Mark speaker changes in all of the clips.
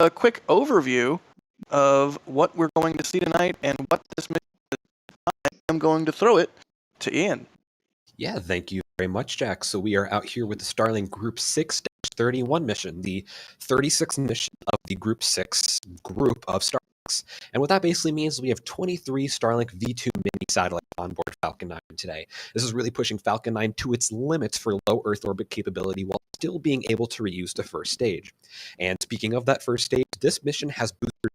Speaker 1: a quick overview of what we're going to see tonight and what this mission is. I'm going to throw it to Ian.
Speaker 2: Yeah, thank you very much, Jack. So we are out here with the Starlink Group 6-31 mission, the 36th mission of the Group 6 group of Starlinks. And what that basically means is we have 23 Starlink V2 mini satellites on board Falcon 9 today. This is really pushing Falcon 9 to its limits for low Earth orbit capability while still being able to reuse the first stage. And speaking of that first stage, this mission has booster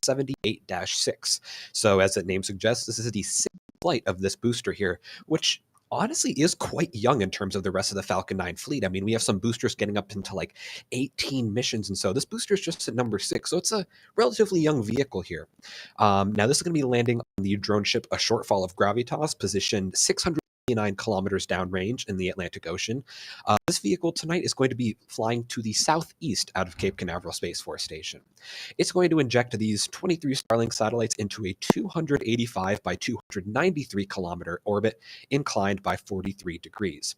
Speaker 2: 1078-6. So as the name suggests, this is the sixth flight of this booster here, which honestly is quite young in terms of the rest of the Falcon 9 fleet. I mean, we have some boosters getting up into like 18 missions, and so this booster is just at number 6, so it's a relatively young vehicle here. Now, this is going to be landing on the drone ship A Shortfall of Gravitas, positioned 609 kilometers downrange in the Atlantic Ocean. This vehicle tonight is going to be flying to the southeast out of Cape Canaveral Space Force Station. It's going to inject these 23 Starlink satellites into a 285 by 293 kilometer orbit inclined by 43 degrees.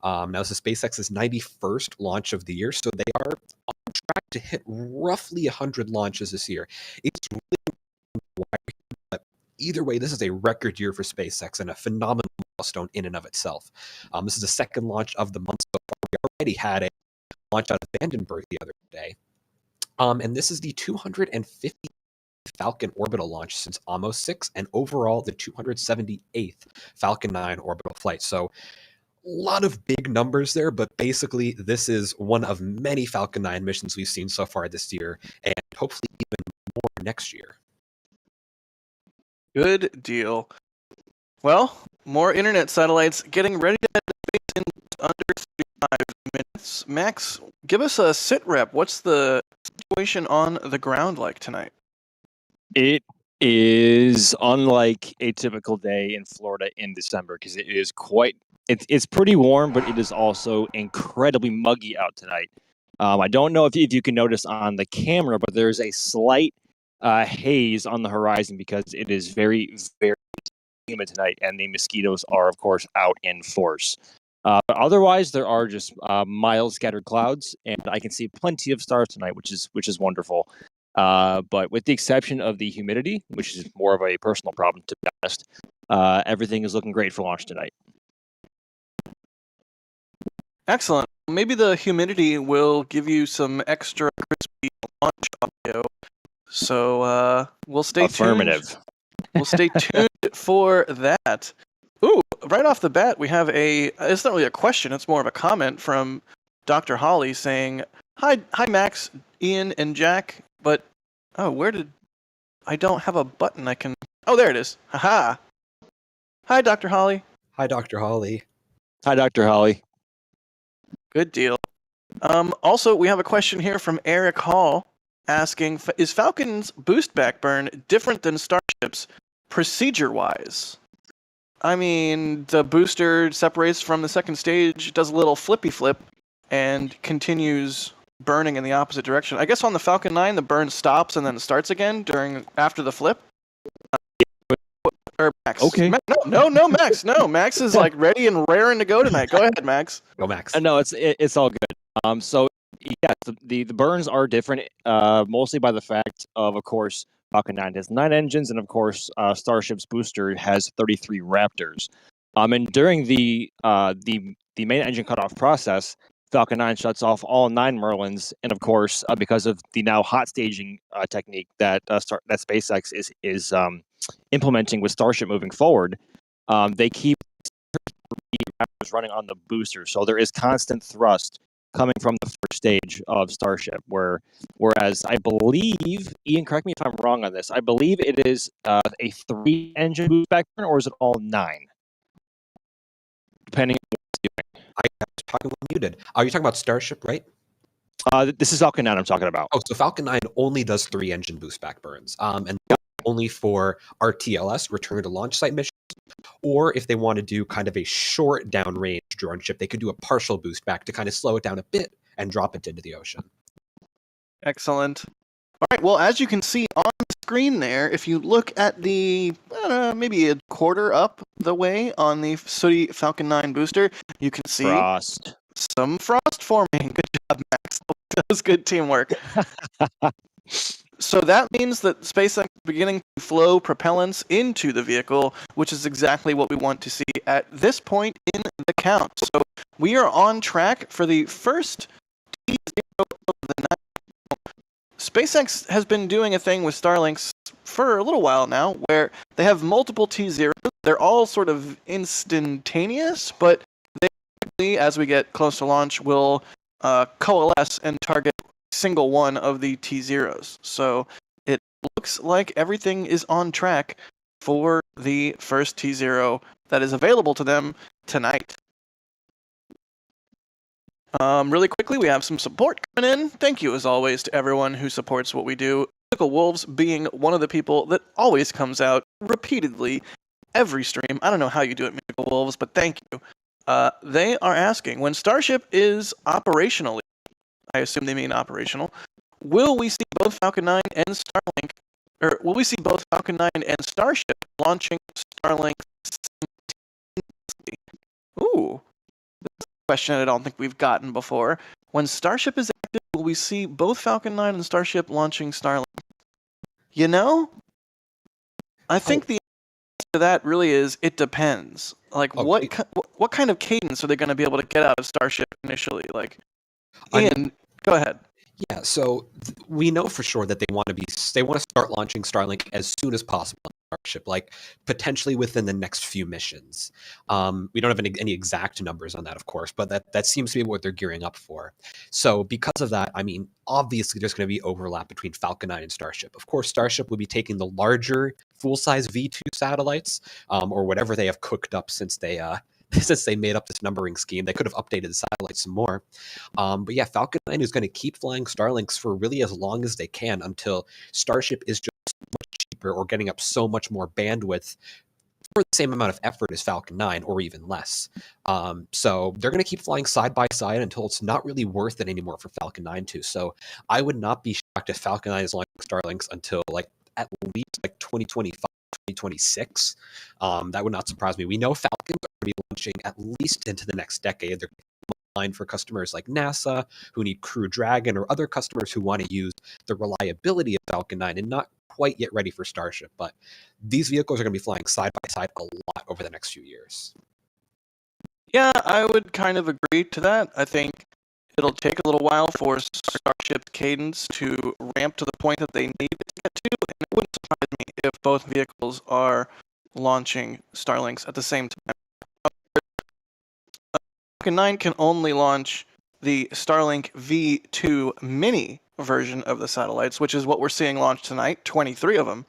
Speaker 2: Now, this is SpaceX's 91st launch of the year, so they are on track to hit roughly 100 launches this year. It's really but either way, this is a record year for SpaceX and a phenomenal milestone in and of itself. This is the second launch of the month so far. We already had a launch out of Vandenberg the other day. And this is the 250th Falcon orbital launch since Amos 6, and overall the 278th Falcon 9 orbital flight. So a lot of big numbers there, but basically this is one of many Falcon 9 missions we've seen so far this year, and hopefully even more next year.
Speaker 1: Good deal. Well, more internet satellites getting ready to head to space in under 35 minutes. Max, give us a sit rep. What's the situation on the ground like tonight?
Speaker 3: It is unlike a typical day in Florida in December because it is it's pretty warm, but it is also incredibly muggy out tonight. I don't know if you can notice on the camera, but there's a slight haze on the horizon because it is very, very humid tonight, and the mosquitoes are, of course, out in force. But otherwise, there are just mild scattered clouds, and I can see plenty of stars tonight, which is wonderful. But with the exception of the humidity, which is more of a personal problem, to be honest, everything is looking great for launch tonight.
Speaker 1: Excellent. Maybe the humidity will give you some extra crispy launch audio. So we'll stay
Speaker 3: Affirmative.
Speaker 1: tuned. We'll stay tuned for that. Ooh, right off the bat, we have it's not really a question, it's more of a comment from Dr. Holly saying, Hi Max, Ian, and Jack, but, I don't have a button I can, there it is. Haha. Hi, Dr. Holly.
Speaker 2: Hi, Dr. Holly.
Speaker 3: Hi, Dr. Holly.
Speaker 1: Good deal. Also, we have a question here from Eric Hall asking, is Falcon's boost back burn different than Starship's procedure-wise? I mean, the booster separates from the second stage, does a little flippy flip, and continues burning in the opposite direction. I guess on the Falcon 9, the burn stops and then starts again after the flip. Or Max.
Speaker 3: Okay.
Speaker 1: No, Max. No, Max is like ready and raring to go tonight. Go ahead, Max.
Speaker 2: Go, Max.
Speaker 3: No, it's all good. So yeah, the burns are different, mostly by the fact of course, Falcon 9 has 9 engines, and of course, Starship's booster has 33 Raptors. And during the main engine cutoff process, Falcon 9 shuts off all 9 Merlins, and of course, because of the now hot staging technique that SpaceX is implementing with Starship moving forward, they keep Raptors running on the booster, so there is constant thrust coming from the first stage of Starship, whereas I believe, Ian, correct me if I'm wrong on this, I believe it is a 3-engine boost back burn, or is it all 9? Depending on what it's doing.
Speaker 2: I was talking when muted. Are you talking about Starship, right?
Speaker 3: This is Falcon 9 I'm talking about.
Speaker 2: Oh, so Falcon 9 only does 3-engine boost back burns, and only for RTLS, return to launch site missions, or if they want to do kind of a short downrange drone ship, they could do a partial boost back to kind of slow it down a bit and drop it into the ocean.
Speaker 1: Excellent. All right, well, as you can see on the screen there, if you look at the, maybe a quarter up the way on the sooty Falcon 9 booster, you can see some frost forming. Good job, Max. That was good teamwork. So that means that SpaceX is beginning to flow propellants into the vehicle, which is exactly what we want to see at this point in the count. So we are on track for the first T0 of the night. SpaceX has been doing a thing with Starlinks for a little while now, where they have multiple T0s. They're all sort of instantaneous, but they, as we get close to launch, will coalesce and target a single one of the T0s. So it looks like everything is on track for the first T0 that is available to them tonight. Really quickly, we have some support coming in. Thank you, as always, to everyone who supports what we do. Mythical Wolves being one of the people that always comes out repeatedly every stream. I don't know how you do it, Mythical Wolves, but thank you. They are asking, when Starship is operationally, I assume they mean operational, will we see both Falcon 9 and Starlink, or will we see both Falcon 9 and Starship launching Starlink simultaneously? Ooh, that's a question I don't think we've gotten before. When Starship is active, will we see both Falcon 9 and Starship launching Starlink? You know, I think the answer to that really is it depends. Like, what kind of cadence are they going to be able to get out of Starship initially? Like, Ian, go ahead.
Speaker 2: Yeah, so we know for sure that they want to start launching Starlink as soon as possible on Starship, like potentially within the next few missions. We don't have any exact numbers on that, of course, but that seems to be what they're gearing up for. So because of that, I mean, obviously there's going to be overlap between Falcon 9 and Starship. Of course, Starship will be taking the larger full-size V2 satellites, or whatever they have cooked up since they made up this numbering scheme. They could have updated the satellites some more. But yeah, Falcon 9 is going to keep flying Starlinks for really as long as they can until Starship is just much cheaper or getting up so much more bandwidth for the same amount of effort as Falcon 9 or even less. So they're going to keep flying side by side until it's not really worth it anymore for Falcon 9 to. So I would not be shocked if Falcon 9 is launching Starlinks until like at least like 2025. 2026. That would not surprise me. We know Falcons are going to be launching at least into the next decade. They're line for customers like NASA who need Crew Dragon or other customers who want to use the reliability of Falcon 9 and not quite yet ready for Starship. But these vehicles are going to be flying side by side a lot over the next few years.
Speaker 1: Yeah, I would kind of agree to that. I think it'll take a little while for Starship's cadence to ramp to the point that they need it to get to, and it wouldn't surprise me if both vehicles are launching Starlinks at the same time. Falcon 9 can only launch the Starlink V2 mini version of the satellites, which is what we're seeing launch tonight, 23 of them,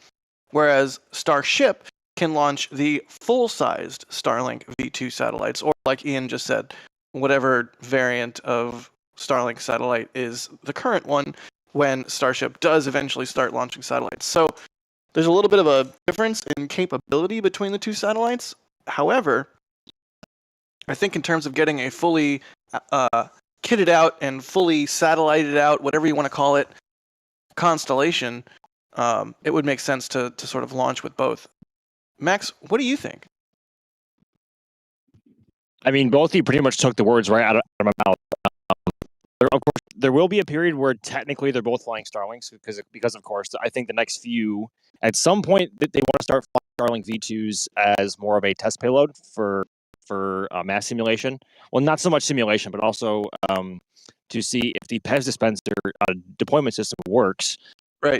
Speaker 1: whereas Starship can launch the full-sized Starlink V2 satellites, or like Ian just said, whatever variant of Starlink satellite is the current one when Starship does eventually start launching satellites. So there's a little bit of a difference in capability between the two satellites. However, I think in terms of getting a fully kitted out and fully satellited out, whatever you want to call it, constellation, it would make sense to sort of launch with both. Max, what do you think?
Speaker 3: I mean, both of you pretty much took the words right out of my mouth. Of course, there will be a period where technically they're both flying Starlinks because of course, I think the next few, at some point, they want to start flying Starlink V2s as more of a test payload for mass simulation. Well, not so much simulation, but also to see if the PEZ dispenser deployment system works.
Speaker 1: Right.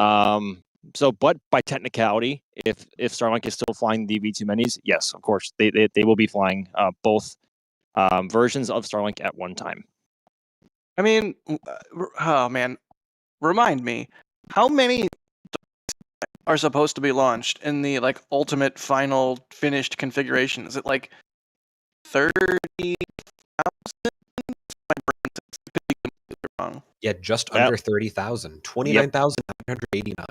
Speaker 3: So, but by technicality, if Starlink is still flying the V2 minis, yes, of course, they will be flying both versions of Starlink at one time.
Speaker 1: I mean, oh man, remind me, how many are supposed to be launched in the like ultimate final finished configuration? Is it like 30,000? My brain could be wrong.
Speaker 2: Yeah, just under 30,000, 29,989.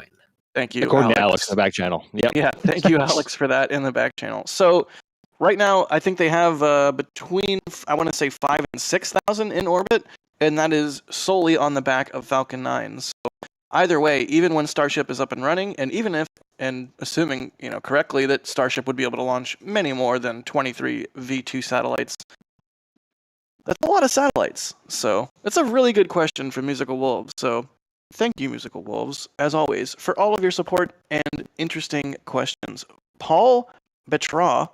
Speaker 1: Thank you,
Speaker 3: according to Alex in the back channel.
Speaker 1: Yeah, thank you, Alex, for that in the back channel. So right now, I think they have between, I want to say 5,000 and 6,000 in orbit, and that is solely on the back of Falcon 9. So either way, even when Starship is up and running, and even if, and assuming correctly, that Starship would be able to launch many more than 23 V2 satellites, that's a lot of satellites. So that's a really good question from Musical Wolves. So Thank you, Musical Wolves, as always, for all of your support and interesting questions. Paul Betraw,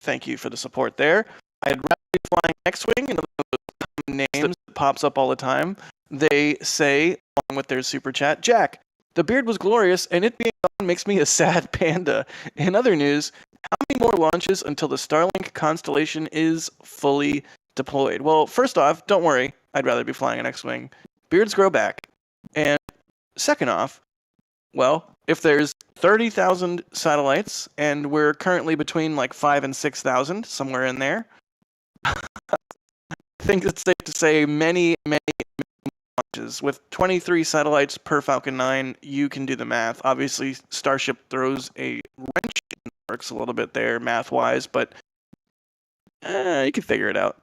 Speaker 1: thank you for the support there. I'd rather be flying X-Wing, and those common names that pops up all the time. They say, along with their super chat, Jack, the beard was glorious, and it being gone makes me a sad panda. In other news, how many more launches until the Starlink constellation is fully deployed? Well, first off, don't worry. I'd rather be flying an X-Wing. Beards grow back. And second off, well, if there's 30,000 satellites, and we're currently between like 5,000 and 6,000, somewhere in there, I think it's safe to say many launches. With 23 satellites per Falcon 9, you can do the math. Obviously, Starship throws a wrench in the works a little bit there, math-wise, but you can figure it out.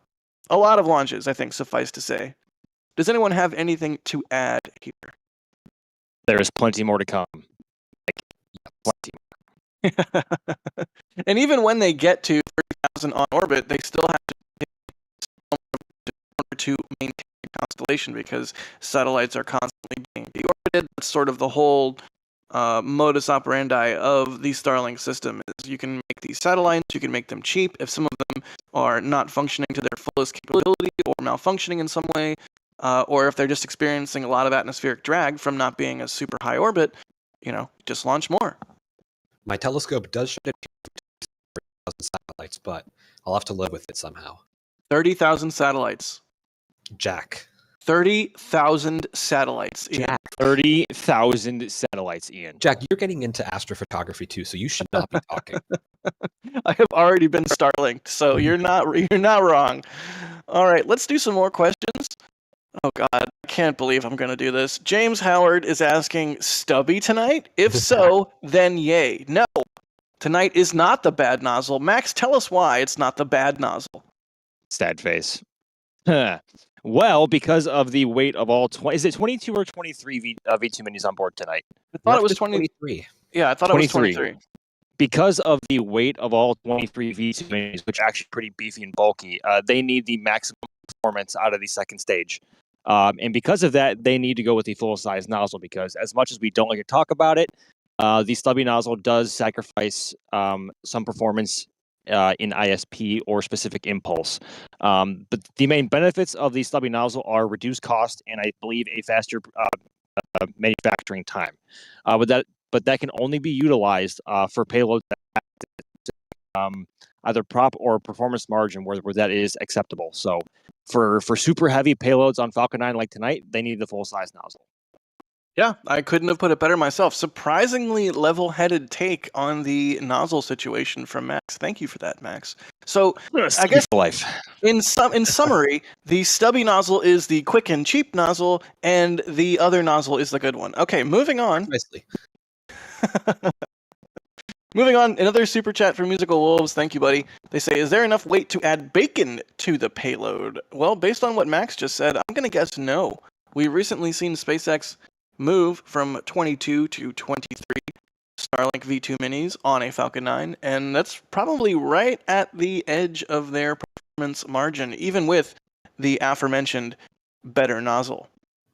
Speaker 1: A lot of launches, I think, suffice to say. Does anyone have anything to add here?
Speaker 3: There is plenty more to come. Plenty.
Speaker 1: And even when they get to 30,000 on orbit, they still have to in order to maintain the constellation because satellites are constantly being deorbited. That's sort of the whole modus operandi of the Starlink system. Is you can make these satellites, you can make them cheap. If some of them are not functioning to their fullest capability or malfunctioning in some way, or if they're just experiencing a lot of atmospheric drag from not being a super high orbit, just launch more.
Speaker 2: My telescope does show it 30,000 satellites, but I'll have to live with it somehow.
Speaker 1: 30,000 satellites.
Speaker 2: Jack.
Speaker 1: 30,000 satellites. Ian.
Speaker 3: Jack, 30,000 satellites, Ian.
Speaker 2: Jack, you're getting into astrophotography too, so you should not be talking.
Speaker 1: I have already been Starlinked, so you're not wrong. All right, let's do some more questions. Oh God, I can't believe I'm going to do this. James Howard is asking, Stubby tonight? If so, then yay. No, tonight is not the bad nozzle. Max, tell us why it's not the bad nozzle.
Speaker 3: Sad face. Well, because of the weight of all 20, is it 22 or 23 V2 minis on board tonight?
Speaker 1: I thought it was 23. Yeah, I thought 23. It was 23.
Speaker 3: Because of the weight of all 23 V2 minis, which are actually pretty beefy and bulky, they need the maximum performance out of the second stage. And because of that, they need to go with the full-size nozzle because as much as we don't like to talk about it, the stubby nozzle does sacrifice some performance in ISP or specific impulse. But the main benefits of the stubby nozzle are reduced cost and I believe a faster manufacturing time. But that can only be utilized for payloads either prop or performance margin where that is acceptable. So for super heavy payloads on Falcon 9 like tonight, they need the full-size nozzle.
Speaker 1: Yeah, I couldn't have put it better myself. Surprisingly level-headed take on the nozzle situation from Max. Thank you for that, Max. So I guess in summary, the stubby nozzle is the quick and cheap nozzle, and the other nozzle is the good one. Okay, moving on.
Speaker 2: Nicely.
Speaker 1: Moving on, another super chat from Musical Wolves. Thank you, buddy. They say, is there enough weight to add bacon to the payload? Well, based on what Max just said, I'm going to guess no. We've recently seen SpaceX move from 22 to 23 Starlink V2 minis on a Falcon 9, and that's probably right at the edge of their performance margin, even with the aforementioned better nozzle.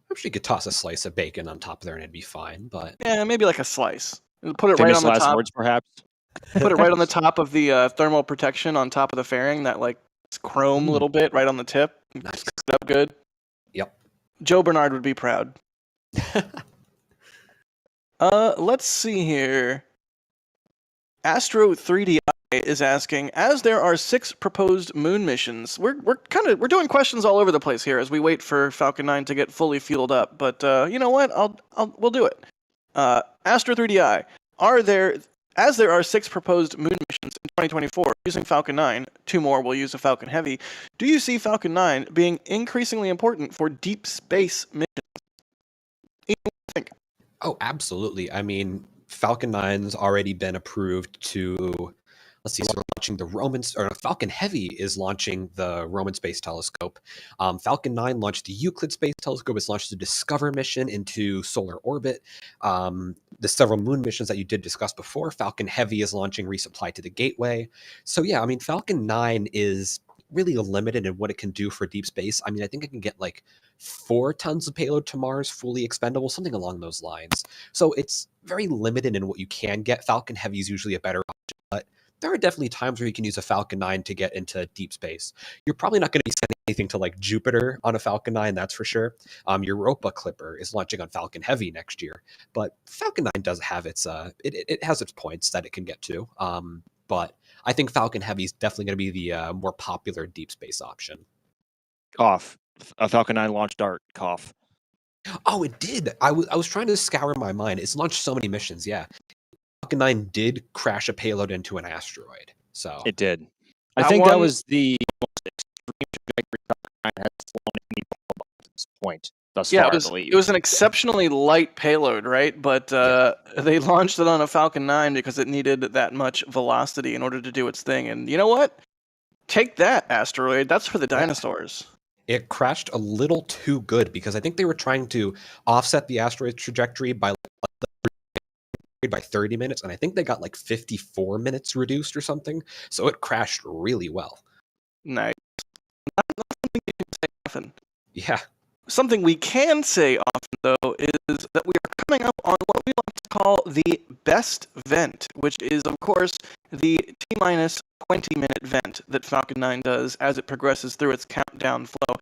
Speaker 2: I'm sure you could toss a slice of bacon on top of there and it'd be fine, but...
Speaker 1: Yeah, maybe like a slice. Put it
Speaker 3: Famous
Speaker 1: right on the
Speaker 3: last
Speaker 1: top.
Speaker 3: words, perhaps.
Speaker 1: Put it right on the top of the thermal protection on top of the fairing, that like chrome little bit right on the tip.
Speaker 2: Nice.
Speaker 1: Cook it up good.
Speaker 2: Yep.
Speaker 1: Joe Bernard would be proud. Let's see here. Astro 3DI is asking, as there are 6 proposed moon missions, we're doing questions all over the place here as we wait for Falcon 9 to get fully fueled up. But you know what? We'll do it. Astro 3DI, as there are 6 proposed moon missions in 2024 using Falcon 9, 2 more will use a Falcon Heavy. Do you see Falcon 9 being increasingly important for deep space missions? What do you think?
Speaker 2: Oh, absolutely. I mean, Falcon 9's already been approved to, let's see, so we're launching the Falcon Heavy is launching the Roman Space Telescope. Falcon 9 launched the Euclid Space Telescope. It's launched the Discover mission into solar orbit. The several moon missions that you did discuss before, Falcon Heavy is launching resupply to the Gateway. So yeah, I mean, Falcon 9 is really limited in what it can do for deep space. I mean, I think it can get like 4 tons of payload to Mars, fully expendable, something along those lines. So it's very limited in what you can get. Falcon Heavy is usually a better option, but there are definitely times where you can use a Falcon 9 to get into deep space. You're probably not going to be sending anything to like Jupiter on a Falcon 9, that's for sure. Europa Clipper is launching on Falcon Heavy next year, but Falcon 9 does have its it has its points that it can get to. But I think Falcon Heavy is definitely going to be the more popular deep space option.
Speaker 3: Cough. A Falcon 9 launched DART. Cough.
Speaker 2: Oh, it did. I was trying to scour my mind. It's launched so many missions. Yeah, Falcon 9 did crash a payload into an asteroid. So
Speaker 3: It did. I
Speaker 1: That
Speaker 3: think that
Speaker 1: one-
Speaker 3: was the most extreme trajectory Falcon 9 has flown at any point at this point thus
Speaker 1: Yeah,
Speaker 3: far,
Speaker 1: it was,
Speaker 3: I believe.
Speaker 1: it was an exceptionally light payload, right? But they launched it on a Falcon 9 because it needed that much velocity in order to do its thing. And you know what? Take that, asteroid. That's for the dinosaurs.
Speaker 2: it crashed a little too good because I think they were trying to offset the asteroid trajectory by 30 minutes, and I think they got like 54 minutes reduced or something. So it crashed really well.
Speaker 1: Nice. Not something you can say often.
Speaker 2: Yeah.
Speaker 1: Something we can say often, though, is that we are coming up on what we like to call the best vent, which is, of course, the T-minus 20-minute vent that Falcon 9 does as it progresses through its countdown flow.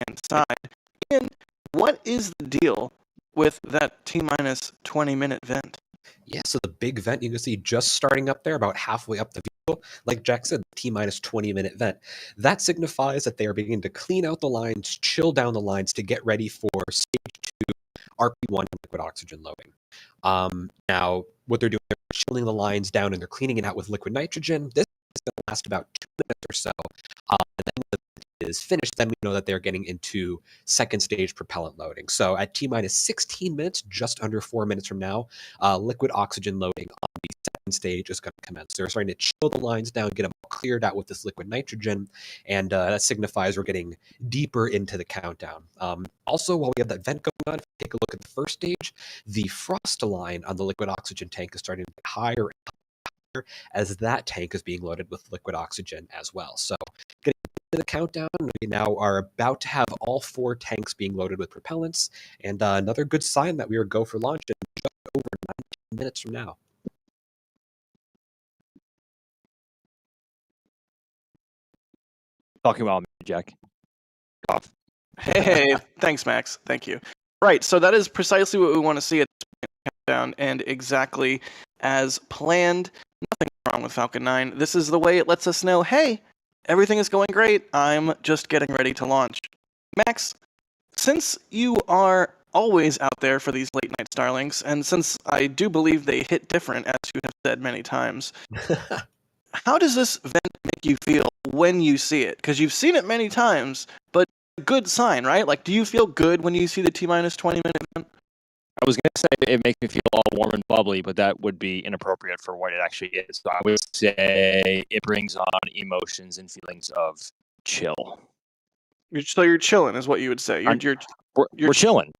Speaker 1: Inside. And what is the deal with that T-minus 20-minute vent?
Speaker 2: Yeah, so the big vent you can see just starting up there, about halfway up the vehicle, like Jack said, the T-minus 20-minute vent. That signifies that they are beginning to clean out the lines, chill down the lines to get ready for stage 2 RP1 liquid oxygen loading. Now, what they're doing, they're chilling the lines down and they're cleaning it out with liquid nitrogen. This is going to last about 2 minutes or so. And then when it is finished, then we know that they're getting into second stage propellant loading. So at T-minus 16 minutes, just under 4 minutes from now, liquid oxygen loading on the second stage is going to commence. They're starting to chill the lines down, get them cleared out with this liquid nitrogen, and that signifies we're getting deeper into the countdown. Also, while we have that vent going on, if you take a look at the first stage, the frost line on the liquid oxygen tank is starting to get higher and higher as that tank is being loaded with liquid oxygen as well. So getting into the countdown, we now are about to have all 4 tanks being loaded with propellants, and another good sign that we are go for launch in just over 19 minutes from now.
Speaker 3: Talking about me, Jack. Cough.
Speaker 1: Hey, thanks, Max. Thank you. Right, so that is precisely what we want to see at this point in the countdown, and exactly as planned. Nothing wrong with Falcon 9. This is the way it lets us know, hey, everything is going great. I'm just getting ready to launch. Max, since you are always out there for these late night Starlinks, and since I do believe they hit different, as you have said many times, how does this vent make you feel when you see it? Because you've seen it many times, but a good sign, right? Like, do you feel good when you see the T-minus 20-minute vent?
Speaker 3: I was going to say it makes me feel all warm and bubbly, but that would be inappropriate for what it actually is. So I would say it brings on emotions and feelings of chill.
Speaker 1: So you're chilling, is what you would say.
Speaker 3: We're chilling.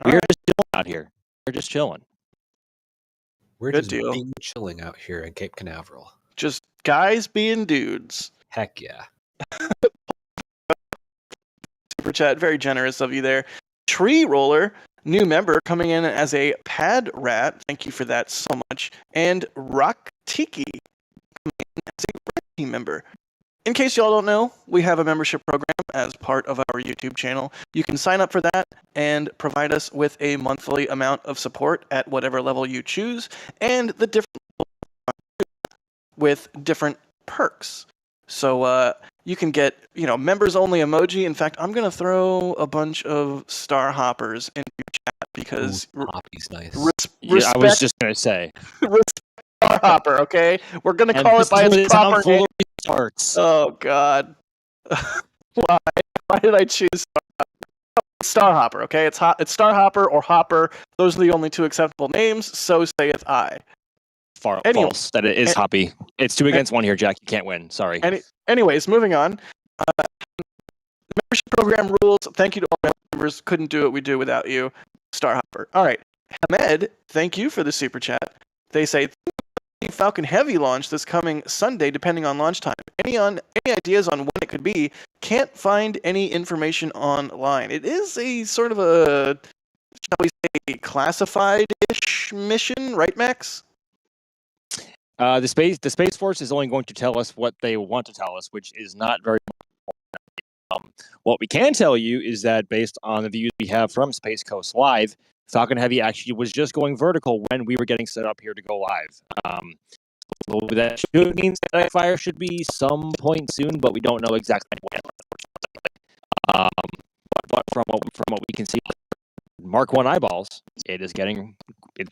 Speaker 1: All
Speaker 3: We're
Speaker 1: right.
Speaker 3: just chilling out here. We're just chilling.
Speaker 2: We're
Speaker 1: Good
Speaker 2: just
Speaker 1: deal.
Speaker 2: being chilling out here in Cape Canaveral.
Speaker 1: Just guys being dudes.
Speaker 2: Heck yeah.
Speaker 1: Super chat, very generous of you there. Tree Roller, new member coming in as a pad rat. Thank you for that so much. And Rock Tiki coming in as a red team member. In case y'all don't know, we have a membership program as part of our YouTube channel. You can sign up for that and provide us with a monthly amount of support at whatever level you choose, and the different with different perks. So you can get, members only emoji. In fact, I'm gonna throw a bunch of star hoppers into your chat because
Speaker 2: Poppy's nice.
Speaker 3: Yeah, I was just going to say.
Speaker 1: respect star hopper. Okay, we're gonna
Speaker 3: And
Speaker 1: call
Speaker 3: this
Speaker 1: it by
Speaker 3: is
Speaker 1: its
Speaker 3: a town
Speaker 1: proper
Speaker 3: full
Speaker 1: name.
Speaker 3: of retards.
Speaker 1: Oh God, why? Why did I choose star hopper? Okay, it's star hopper or hopper. Those are the only 2 acceptable names. So saith I. Anyway.
Speaker 3: False. That it is Hoppy. It's 2 against 1 here, Jack. You can't win. Sorry.
Speaker 1: Anyways, moving on. The membership program rules. Thank you to all members. Couldn't do what we do without you. Star Hopper. All right. Hamed, thank you for the super chat. They say, Falcon Heavy launch this coming Sunday, depending on launch time. Any ideas on when it could be? Can't find any information online. It is a sort of a, shall we say, classified-ish mission, right, Max?
Speaker 3: The Space Force is only going to tell us what they want to tell us, which is not very. What we can tell you is that based on the views we have from Space Coast Live, Falcon Heavy actually was just going vertical when we were getting set up here to go live. So that should mean static fire should be some point soon, but we don't know exactly when. But from what we can see, Mark 1 eyeballs,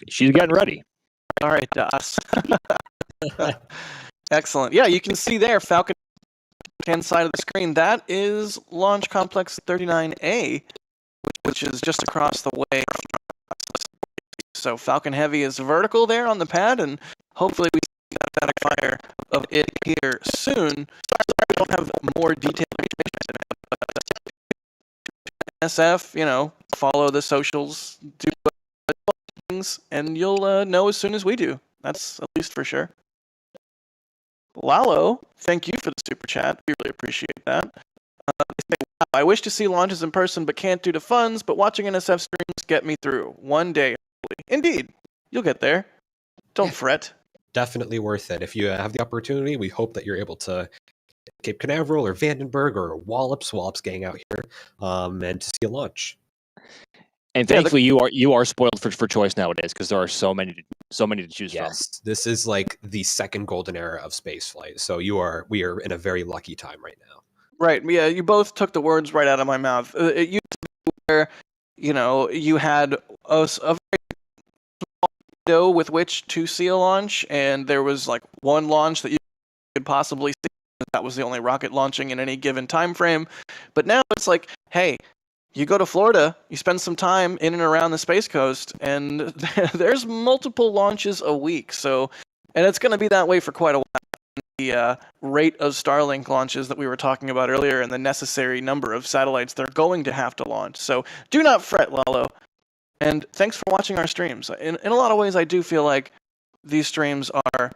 Speaker 3: she's getting ready.
Speaker 1: All right, Das. Excellent. Yeah, you can see there, Falcon hand side of the screen. That is Launch Complex 39A, which is just across the way. So Falcon Heavy is vertical there on the pad, and hopefully we see a static fire of it here soon. Sorry we don't have more detailed information. SF, follow the socials, do things, and you'll know as soon as we do. That's at least for sure. Lalo, thank you for the super chat. We really appreciate that. They say, wow, I wish to see launches in person, but can't due to funds. But watching NSF streams get me through one day. Indeed, you'll get there. Don't fret.
Speaker 2: Definitely worth it. If you have the opportunity, we hope that you're able to Cape Canaveral or Vandenberg or Wallops getting out here, and to see a launch.
Speaker 3: And thankfully, you are spoiled for choice nowadays because there are so many to choose from.
Speaker 2: Yes, this is like the second golden era of spaceflight. So we are in a very lucky time right now.
Speaker 1: Right. Yeah, you both took the words right out of my mouth. It used to be where, you had a very small window with which to see a launch, and there was like one launch that you could possibly see. That was the only rocket launching in any given time frame. But now it's like, hey, you go to Florida, you spend some time in and around the Space Coast, and there's multiple launches a week. So, and it's going to be that way for quite a while. The rate of Starlink launches that we were talking about earlier and the necessary number of satellites they're going to have to launch. So do not fret, Lalo. And thanks for watching our streams. In a lot of ways, I do feel like these streams are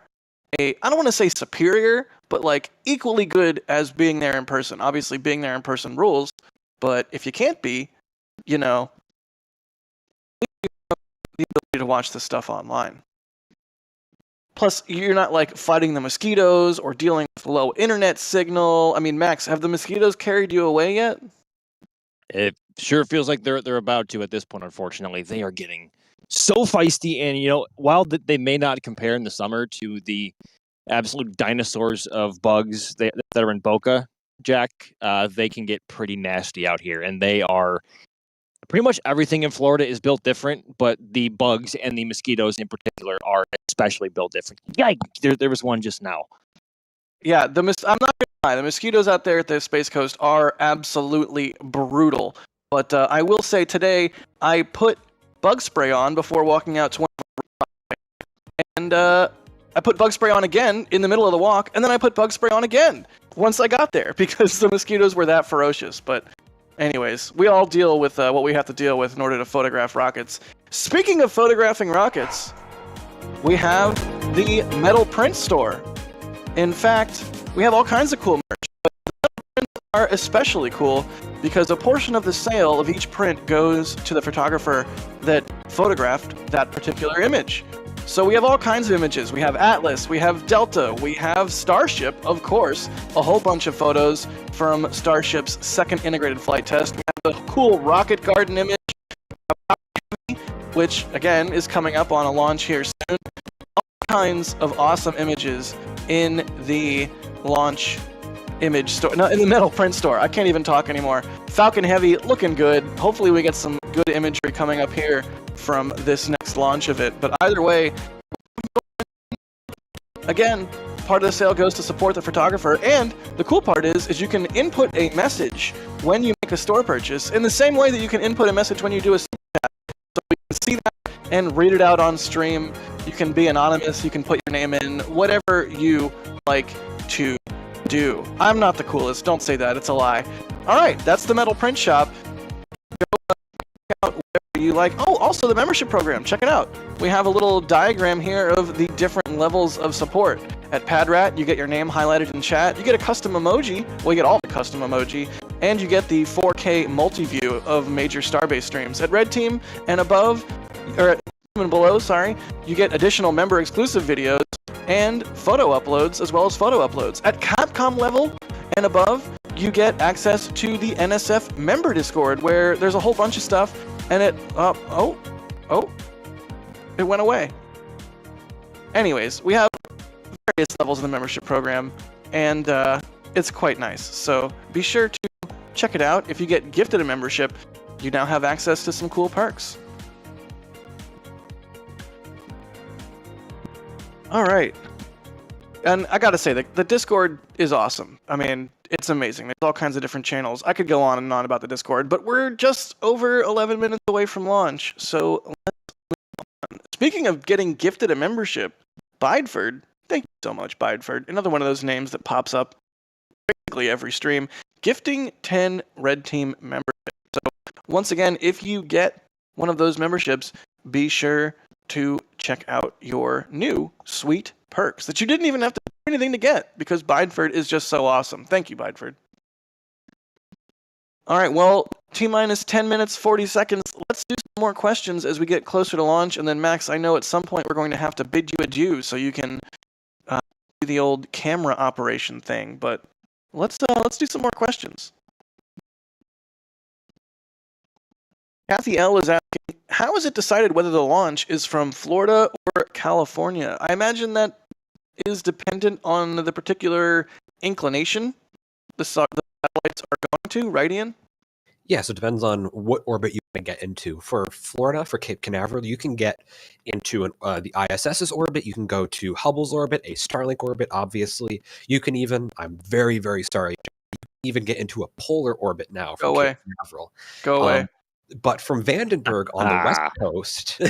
Speaker 1: I don't want to say superior, but like equally good as being there in person. Obviously, being there in person rules. But if you can't be, the ability to watch this stuff online. Plus, you're not like fighting the mosquitoes or dealing with low internet signal. I mean, Max, have the mosquitoes carried you away yet?
Speaker 3: It sure feels like they're about to at this point. Unfortunately, they are getting so feisty, and while they may not compare in the summer to the absolute dinosaurs of bugs that are in Boca, Jack, they can get pretty nasty out here, and they are pretty much everything in Florida is built different, but the bugs and the mosquitoes in particular are especially built different. Yikes! There was one just now.
Speaker 1: Yeah, I'm not gonna lie. The mosquitoes out there at the Space Coast are absolutely brutal. But I will say today I put bug spray on before walking out to one of the and I put bug spray on again in the middle of the walk, and then I put bug spray on again once I got there because the mosquitoes were that ferocious. But anyways, we all deal with what we have to deal with in order to photograph rockets. Speaking of photographing rockets, we have the metal print store. In fact, we have all kinds of cool merch, but the metal prints are especially cool because a portion of the sale of each print goes to the photographer that photographed that particular image. So we have all kinds of images. We have Atlas, we have Delta, we have Starship, of course, a whole bunch of photos from Starship's second integrated flight test. We have the cool rocket garden image, which again is coming up on a launch here soon. All kinds of awesome images in the launch image store, no, in the metal print store. I can't even talk anymore. Falcon Heavy looking good. Hopefully we get some good imagery coming up here from this next launch of it. But either way, again, part of the sale goes to support the photographer. And the cool part is you can input a message when you make a store purchase in the same way that you can input a message when you do a super chat. So we can see that and read it out on stream. You can be anonymous. You can put your name in, whatever you like to do. I'm not the coolest. Don't say that. It's a lie. All right, that's the metal print shop. Go check out wherever you like. Oh, also the membership program. Check it out. We have a little diagram here of the different levels of support. At PadRat, you get your name highlighted in chat. You get a custom emoji. Well, you get all the custom emoji. And you get the 4K multi-view of major Starbase streams. At Red Team and above, or at and below, sorry, you get additional member exclusive videos and photo uploads, as well as photo uploads. At Capcom level and above, you get access to the NSF member Discord, where there's a whole bunch of stuff, and it, it went away. Anyways, we have various levels of the membership program, and it's quite nice. So be sure to check it out. If you get gifted a membership, you now have access to some cool perks. All right. And I gotta say, the Discord is awesome. I mean, it's amazing. There's all kinds of different channels. I could go on and on about the Discord, but we're just over 11 minutes away from launch. So let's move on. Speaking of getting gifted a membership, Bideford, thank you so much, Bideford. Another one of those names that pops up basically every stream. Gifting 10 Red Team memberships. So once again, if you get one of those memberships, be sure to check out your new sweet perks that you didn't even have to do anything to get, because Bideford is just so awesome. Thank you, Bideford. All right, well, T-minus 10 minutes, 40 seconds. Let's do some more questions as we get closer to launch. And then, Max, I know at some point we're going to have to bid you adieu so you can do the old camera operation thing. But let's do some more questions. Kathy L is asking, how is it decided whether the launch is from Florida or California? I imagine that is dependent on the particular inclination the satellites are going to, right, Ian?
Speaker 2: Yeah, so it depends on what orbit you can get into. For Florida, for Cape Canaveral, you can get into the ISS's orbit. You can go to Hubble's orbit, a Starlink orbit, obviously. You can even, I'm very, very sorry, even get into a polar orbit now from Cape Canaveral.
Speaker 1: Go away.
Speaker 2: But from Vandenberg on the west coast,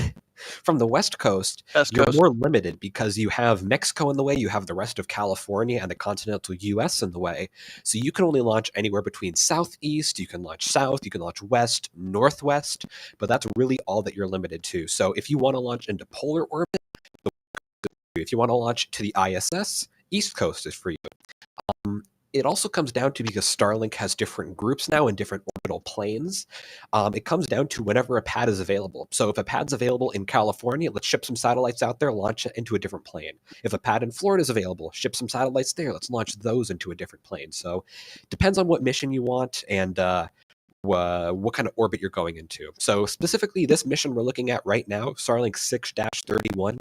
Speaker 2: from the west coast, you're more limited because you have Mexico in the way, you have the rest of California and the continental U.S. in the way. So you can only launch anywhere between southeast, you can launch south, you can launch west, northwest, but that's really all that you're limited to. So if you want to launch into polar orbit, if you want to launch to the ISS, east coast is for you. It also comes down to, because Starlink has different groups now and different orbital planes, it comes down to whenever a pad is available. So if a pad's available in California, let's ship some satellites out there, launch it into a different plane. If a pad in Florida is available, ship some satellites there, let's launch those into a different plane. So it depends on what mission you want and what kind of orbit you're going into. So specifically, this mission we're looking at right now, Starlink 6-31,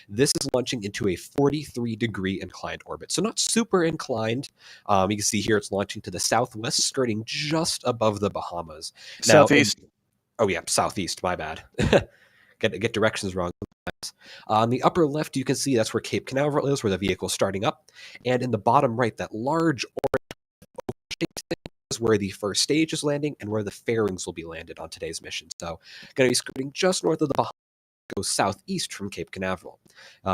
Speaker 2: this is launching into a 43-degree inclined orbit. So not super inclined. You can see here it's launching to the southwest, skirting just above the Bahamas. Now,
Speaker 1: Southeast.
Speaker 2: Southeast, my bad. Get directions wrong. On the upper left, you can see that's where Cape Canaveral is, where the vehicle's starting up. And in the bottom right, that large orange is where the first stage is landing and where the fairings will be landed on today's mission. So going to be skirting just north of the Bahamas, goes southeast from Cape Canaveral.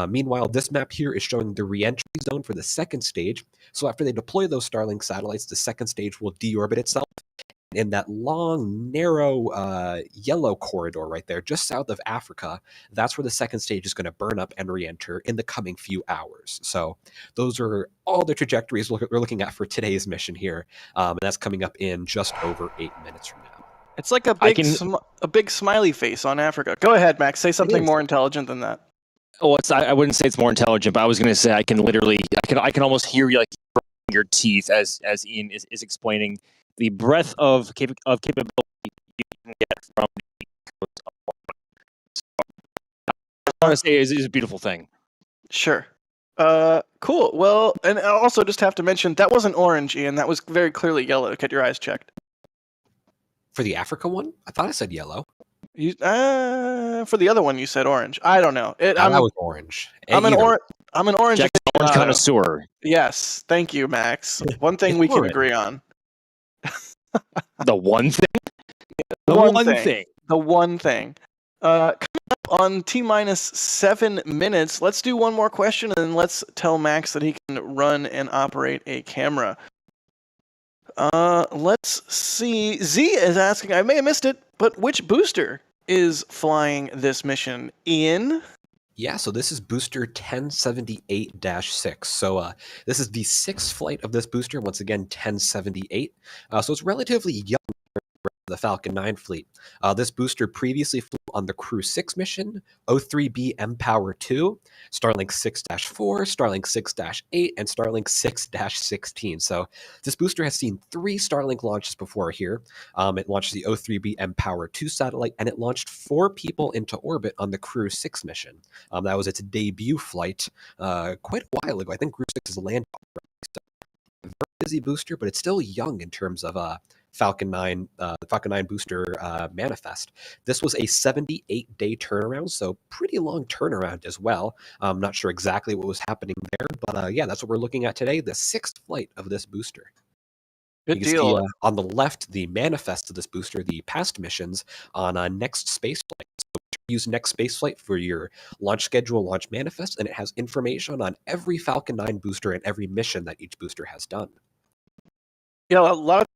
Speaker 2: Meanwhile, this map here is showing the re-entry zone for the second stage. So after they deploy those Starlink satellites, the second stage will deorbit itself. In that long, narrow yellow corridor right there, just south of Africa, that's where the second stage is going to burn up and re-enter in the coming few hours. So those are all the trajectories we're looking at for today's mission here. And that's coming up in just over 8 minutes from now.
Speaker 1: It's like a big smiley face on Africa. Go ahead, Max. Say something more intelligent than that.
Speaker 3: Oh, I wouldn't say it's more intelligent, but I was going to say I can almost hear you, like, your teeth as Ian is explaining the breadth of capability you can get from the coast of Florida. So, I want to say is a beautiful thing.
Speaker 1: Sure. Cool. Well, and I also just have to mention, that wasn't orange, Ian. That was very clearly yellow. Get your eyes checked.
Speaker 2: For the Africa one? I thought I said yellow.
Speaker 1: You, for the other one, you said orange. I don't know. That
Speaker 2: was orange.
Speaker 1: I'm an orange.
Speaker 3: Jack's an orange connoisseur.
Speaker 1: Yes. Thank you, Max. One thing we can agree on.
Speaker 3: The one thing?
Speaker 1: The one thing. Coming up on T-minus 7 minutes, let's do one more question and then let's tell Max that he can run and operate a camera. Let's see. Z is asking, I may have missed it, but which booster is flying this mission in?
Speaker 2: Yeah, so this is booster 1078-6. So this is the sixth flight of this booster, once again 1078. So it's relatively young for the Falcon 9 fleet. This booster previously flew on the Crew 6 mission, O3B mPower 2, Starlink 6-4, Starlink 6-8, and Starlink 6-16. So this booster has seen 3 Starlink launches before here. It launched the O3B mPower 2 satellite, and it launched 4 people into orbit on the Crew 6 mission. That was its debut flight quite a while ago. I think Crew 6 is landed already. So very busy booster, but it's still young in terms of Falcon 9, the Falcon 9 booster manifest. This was a 78-day turnaround, so pretty long turnaround as well. I'm not sure exactly what was happening there, but yeah, that's what we're looking at today, the 6th flight of this booster.
Speaker 1: Good
Speaker 2: You can
Speaker 1: deal.
Speaker 2: see on the left the manifest of this booster, the past missions on Next Spaceflight. So use Next Spaceflight for your launch schedule, launch manifest, and it has information on every Falcon 9 booster and every mission that each booster has done.
Speaker 1: Yeah, a lot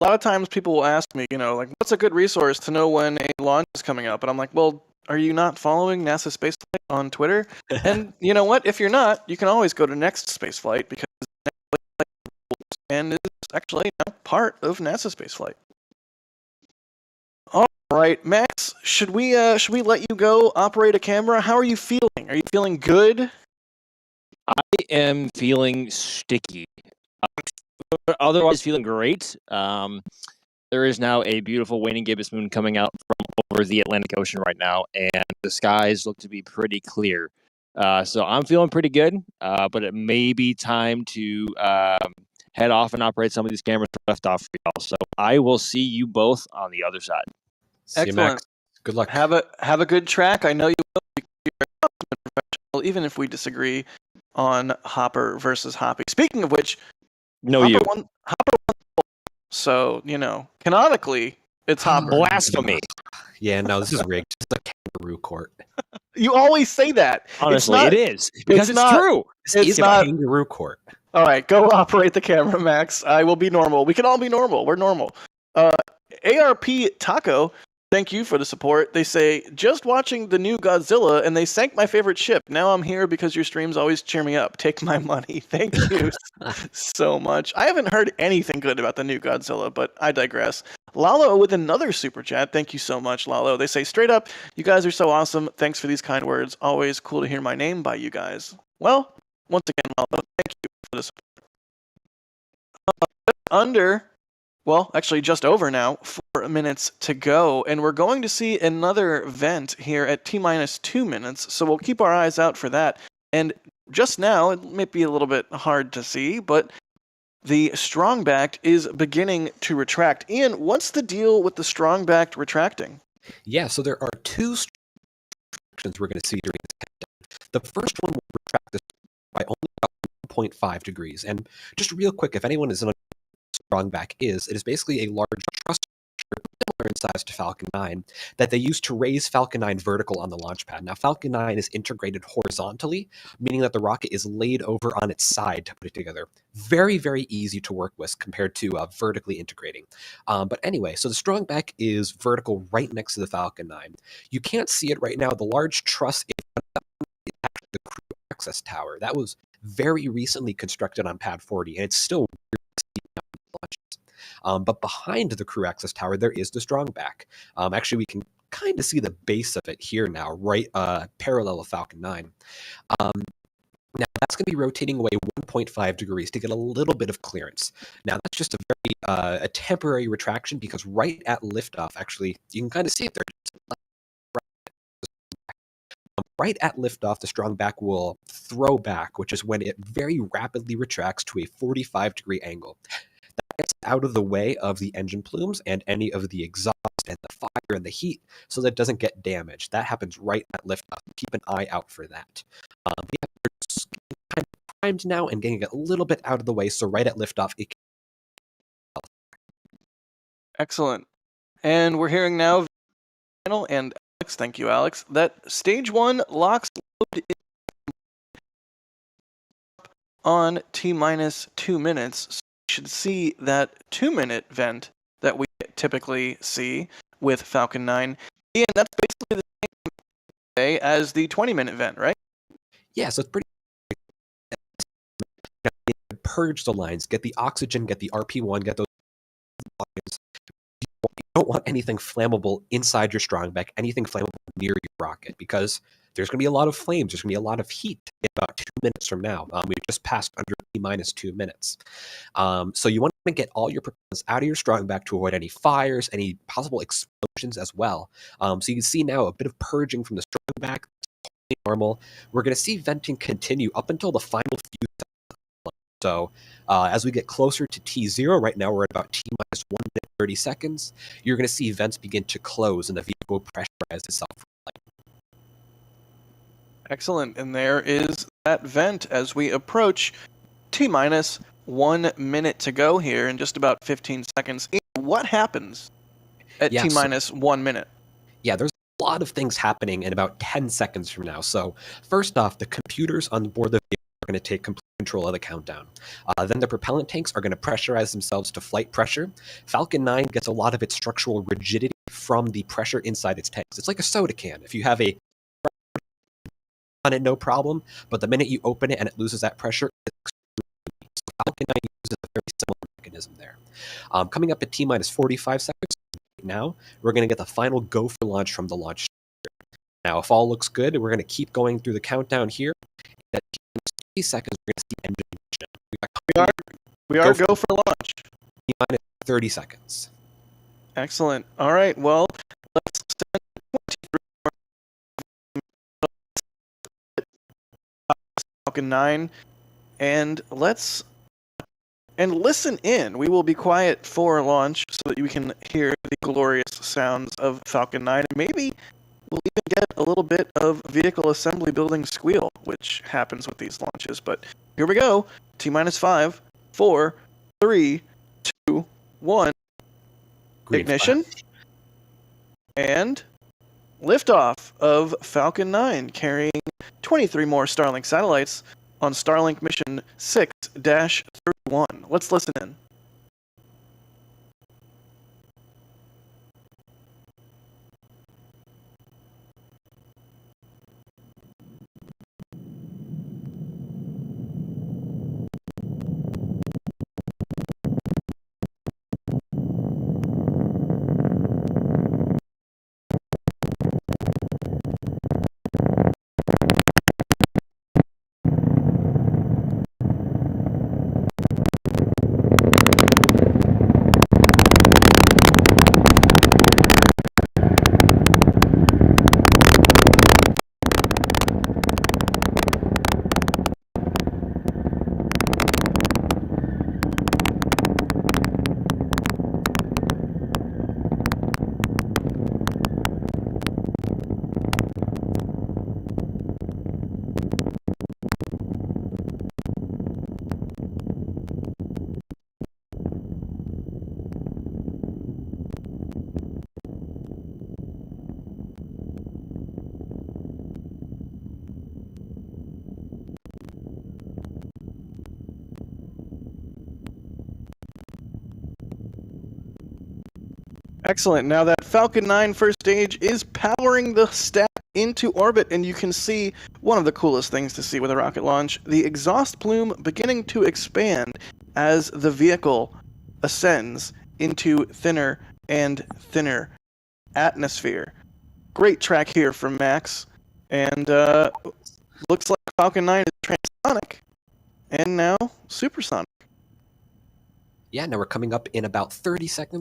Speaker 1: of times people will ask me, like, what's a good resource to know when a launch is coming up? And I'm like, well, are you not following NASA Spaceflight on Twitter? And you know what? If you're not, you can always go to Next Spaceflight because and is actually part of NASA Spaceflight. All right, Max, should we let you go operate a camera? How are you feeling? Are you feeling good?
Speaker 3: I am feeling sticky. Otherwise, feeling great. There is now a beautiful waning gibbous moon coming out from over the Atlantic Ocean right now, and the skies look to be pretty clear. So I'm feeling pretty good, but it may be time to head off and operate some of these cameras left off for y'all. So I will see you both on the other side.
Speaker 2: See you,
Speaker 1: Excellent.
Speaker 2: Max. Good luck.
Speaker 1: Have a good track. I know you will. You're professional, even if we disagree on Hopper versus Hoppy. Speaking of which,
Speaker 3: No,
Speaker 1: Hopper
Speaker 3: you.
Speaker 1: won. So canonically, it's Hopper.
Speaker 3: Blasphemy.
Speaker 2: Yeah, no, this is rigged. It's a kangaroo court.
Speaker 1: You always say that.
Speaker 3: Honestly, it is because it's
Speaker 1: not-
Speaker 3: true.
Speaker 2: This is
Speaker 1: not-
Speaker 2: a kangaroo court.
Speaker 1: All right, go operate the camera, Max. I will be normal. We can all be normal. We're normal. ARP Taco, thank you for the support. They say, just watching the new Godzilla, and they sank my favorite ship. Now I'm here because your streams always cheer me up. Take my money. Thank you so much. I haven't heard anything good about the new Godzilla, but I digress. Lalo with another super chat. Thank you so much, Lalo. They say, straight up, you guys are so awesome. Thanks for these kind words. Always cool to hear my name by you guys. Well, once again, Lalo, thank you for the support. Just over now, 4 minutes to go, and we're going to see another vent here at T-minus 2 minutes, so we'll keep our eyes out for that. And just now, it may be a little bit hard to see, but the strong-backed is beginning to retract. Ian, what's the deal with the strong-backed retracting?
Speaker 2: Yeah, so there are 2 retractions we're going to see during this countdown. The first one will retract this by only about 1.5 degrees. And just real quick, if anyone is not strong back is, it is basically a large truss similar in size to Falcon 9 that they use to raise Falcon 9 vertical on the launch pad. Now, Falcon 9 is integrated horizontally, meaning that the rocket is laid over on its side to put it together. Very, very easy to work with compared to vertically integrating. But anyway, so the strong back is vertical right next to the Falcon 9. You can't see it right now. The large truss is actually the crew access tower. That was very recently constructed on Pad 40, and it's still but behind the crew access tower, there is the strong back. Actually, we can kind of see the base of it here now, right parallel of Falcon 9. Now, that's going to be rotating away 1.5 degrees to get a little bit of clearance. Now, that's just a very a temporary retraction because right at liftoff, actually, you can kind of see it there. Right at liftoff, the strong back will throw back, which is when it very rapidly retracts to a 45-degree angle. That gets out of the way of the engine plumes and any of the exhaust and the fire and the heat so that it doesn't get damaged. That happens right at liftoff. Keep an eye out for that. Yeah, we're just kind of primed now and getting it a little bit out of the way, so right at liftoff, it can...
Speaker 1: Excellent. And we're hearing now, and Alex, thank you, Alex, that stage 1 locks load on T-minus 2 minutes. So you should see that 2-minute vent that we typically see with Falcon 9. And that's basically the same way as the 20-minute vent, right?
Speaker 2: Yeah, so it's pretty. Purge the lines, get the oxygen, get the RP1, get those lines. You don't want anything flammable inside your strong back, anything flammable near your rocket, because there's going to be a lot of flames. There's going to be a lot of heat in about 2 minutes from now. We just passed under T-minus 2 minutes. So you want to get all your propellants out of your strong back to avoid any fires, any possible explosions as well. So you can see now a bit of purging from the strong back. Totally normal. We're going to see venting continue up until the final few seconds. So as we get closer to T0, right now we're at about T-minus 1 minute 30 seconds, you're going to see vents begin to close and the vehicle pressurize itself.
Speaker 1: Excellent. And there is that vent as we approach T-minus 1 minute to go here in just about 15 seconds. What happens at T-minus 1 minute?
Speaker 2: Yeah, there's a lot of things happening in about 10 seconds from now. So first off, the computers on board the vehicle are going to take complete control of the countdown. Then the propellant tanks are going to pressurize themselves to flight pressure. Falcon 9 gets a lot of its structural rigidity from the pressure inside its tanks. It's like a soda can. If you have a on it, no problem, but the minute you open it and it loses that pressure, it's so Falcon 9 uses a very similar mechanism there. Coming up at T-minus 45 seconds now, we're going to get the final go for launch from the launch. Now, if all looks good, we're going to keep going through the countdown here. At T-minus 30 seconds, we're going to see engine ignition.
Speaker 1: We are go for launch.
Speaker 2: T-minus 30 seconds.
Speaker 1: Excellent. All right, well, let's send 23 Falcon 9, and listen in. We will be quiet for launch so that you can hear the glorious sounds of Falcon 9, and maybe we'll even get a little bit of vehicle assembly building squeal, which happens with these launches. But here we go. T-minus 5, 4, 3, 2, 1.
Speaker 2: Green
Speaker 1: Ignition.
Speaker 2: flash.
Speaker 1: And liftoff of Falcon 9, carrying 23 more Starlink satellites on Starlink mission 6-31. Let's listen in. Excellent. Now that Falcon 9 first stage is powering the stack into orbit, and you can see one of the coolest things to see with a rocket launch, the exhaust plume beginning to expand as the vehicle ascends into thinner and thinner atmosphere. Great track here from Max, and looks like Falcon 9 is transonic and now supersonic.
Speaker 2: Yeah, now we're coming up in about 30 seconds.